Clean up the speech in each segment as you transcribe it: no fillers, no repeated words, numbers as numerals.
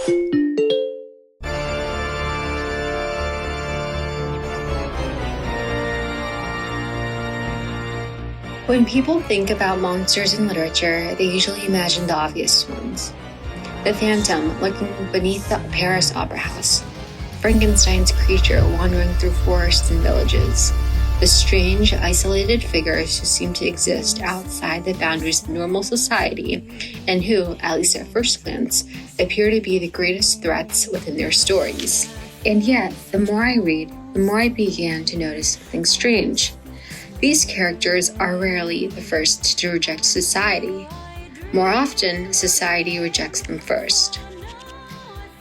When people think about monsters in literature, they usually imagine the obvious ones. The phantom lurking beneath the Paris Opera House, Frankenstein's creature wandering through forests and villages, the strange, isolated figures who seem to exist outside the boundaries of normal society and who, at least at first glance, appear to be the greatest threats within their stories. And yet, the more I read, the more I began to notice something strange. These characters are rarely the first to reject society. More often, society rejects them first.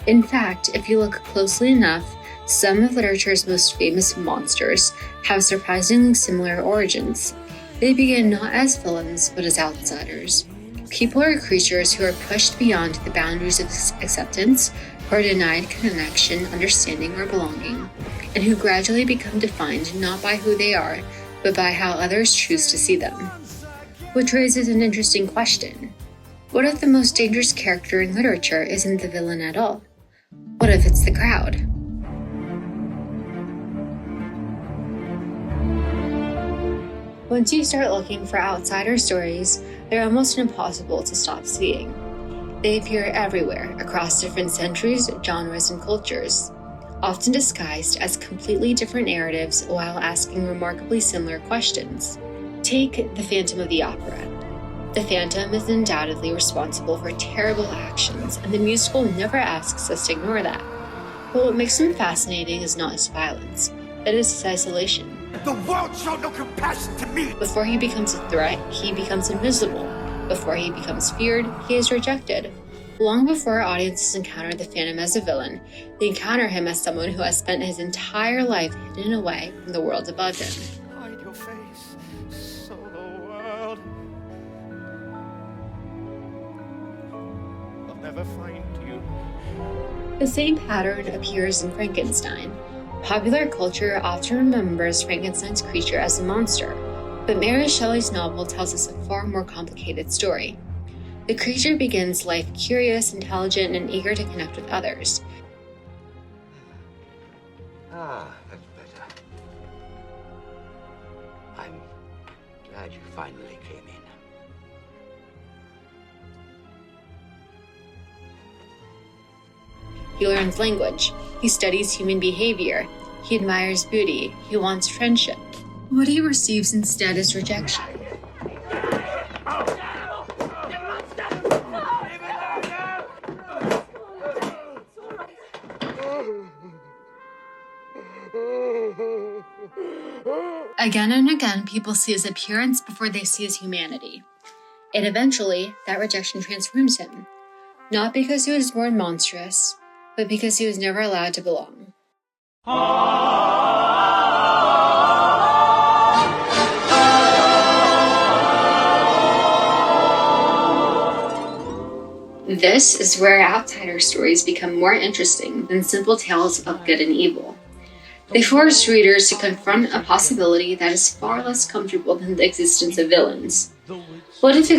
In fact, if you look closely enough, some of literature's most famous monsters have surprisingly similar origins. They begin not as villains, but as outsiders. People or creatures who are pushed beyond the boundaries of acceptance, who are denied connection, understanding, or belonging, and who gradually become defined not by who they are, but by how others choose to see them. Which raises an interesting question. What if the most dangerous character in literature isn't the villain at all? What if it's the crowd? Once you start looking for outsider stories, they're almost impossible to stop seeing. They appear everywhere, across different centuries, genres, and cultures, often disguised as completely different narratives while asking remarkably similar questions. Take the Phantom of the Opera. The Phantom is undoubtedly responsible for terrible actions, and the musical never asks us to ignore that. But what makes him fascinating is not his violence, it is his isolation. The world showed no compassion to me! Before he becomes a threat, he becomes invisible. Before he becomes feared, he is rejected. Long before audiences encounter the Phantom as a villain, they encounter him as someone who has spent his entire life hidden away from the world above him. Hide your face, so the world will never find you. The same pattern appears in Frankenstein. Popular culture often remembers Frankenstein's creature as a monster, but Mary Shelley's novel tells us a far more complicated story. The creature begins life curious, intelligent, and eager to connect with others. That's better. I'm glad you finally came in. He learns language. He studies human behavior. He admires beauty. He wants friendship. What he receives instead is rejection. Again and again, people see his appearance before they see his humanity. And eventually, that rejection transforms him. Not because he was born monstrous, but because he was never allowed to belong. This is where outsider stories become more interesting than simple tales of good and evil. They force readers to confront a possibility that is far less comfortable than the existence of villains. What if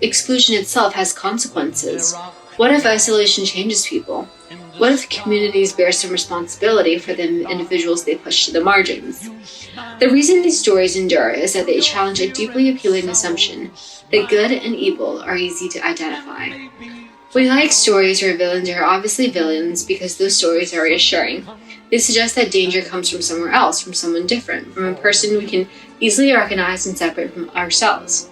exclusion itself has consequences? What if isolation changes people? What if communities bear some responsibility for the individuals they push to the margins? The reason these stories endure is that they challenge a deeply appealing assumption that good and evil are easy to identify. We like stories where villains are obviously villains because those stories are reassuring. They suggest that danger comes from somewhere else, from someone different, from a person we can easily recognize and separate from ourselves.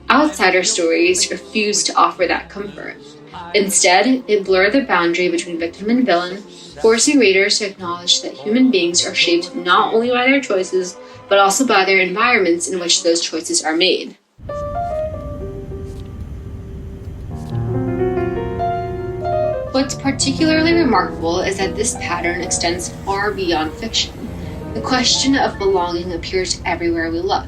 Outsider stories refuse to offer that comfort. Instead, they blur the boundary between victim and villain, forcing readers to acknowledge that human beings are shaped not only by their choices, but also by their environments in which those choices are made. What's particularly remarkable is that this pattern extends far beyond fiction. The question of belonging appears everywhere we look.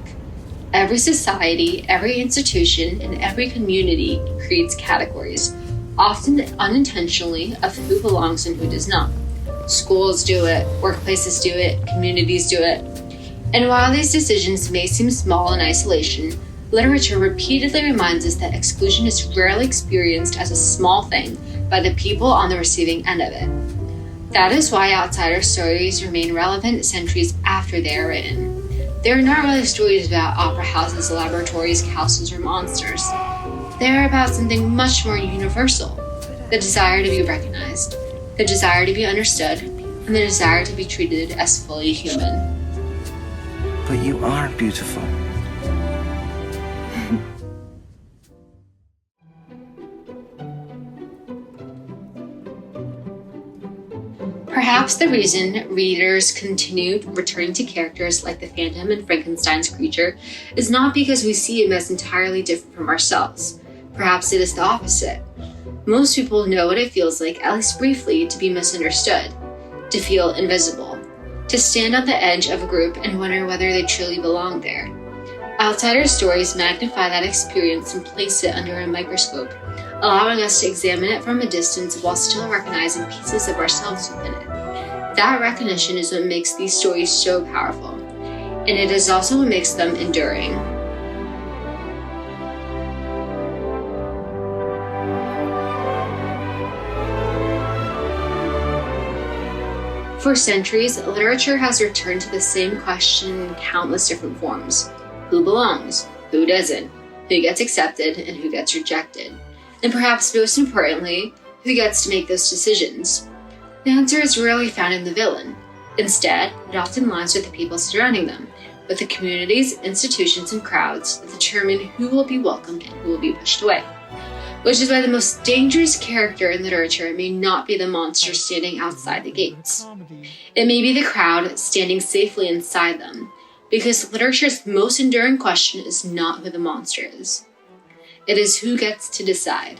Every society, every institution, and every community creates categories, often unintentionally, of who belongs and who does not. Schools do it, workplaces do it, communities do it. And while these decisions may seem small in isolation, literature repeatedly reminds us that exclusion is rarely experienced as a small thing, by the people on the receiving end of it. That is why outsider stories remain relevant centuries after they are written. They are not really stories about opera houses, laboratories, castles, or monsters. They are about something much more universal: the desire to be recognized, the desire to be understood, and the desire to be treated as fully human. But you are beautiful. Perhaps the reason readers continue returning to characters like the Phantom and Frankenstein's creature is not because we see him as entirely different from ourselves. Perhaps it is the opposite. Most people know what it feels like, at least briefly, to be misunderstood, to feel invisible, to stand on the edge of a group and wonder whether they truly belong there. Outsider stories magnify that experience and place it under a microscope, allowing us to examine it from a distance while still recognizing pieces of ourselves within it. That recognition is what makes these stories so powerful, and it is also what makes them enduring. For centuries, literature has returned to the same question in countless different forms. Who belongs? Who doesn't? Who gets accepted and who gets rejected? And perhaps most importantly, who gets to make those decisions? The answer is rarely found in the villain. Instead, it often lies with the people surrounding them, with the communities, institutions, and crowds that determine who will be welcomed and who will be pushed away. Which is why the most dangerous character in literature may not be the monster standing outside the gates. It may be the crowd standing safely inside them, because literature's most enduring question is not who the monster is. It is who gets to decide.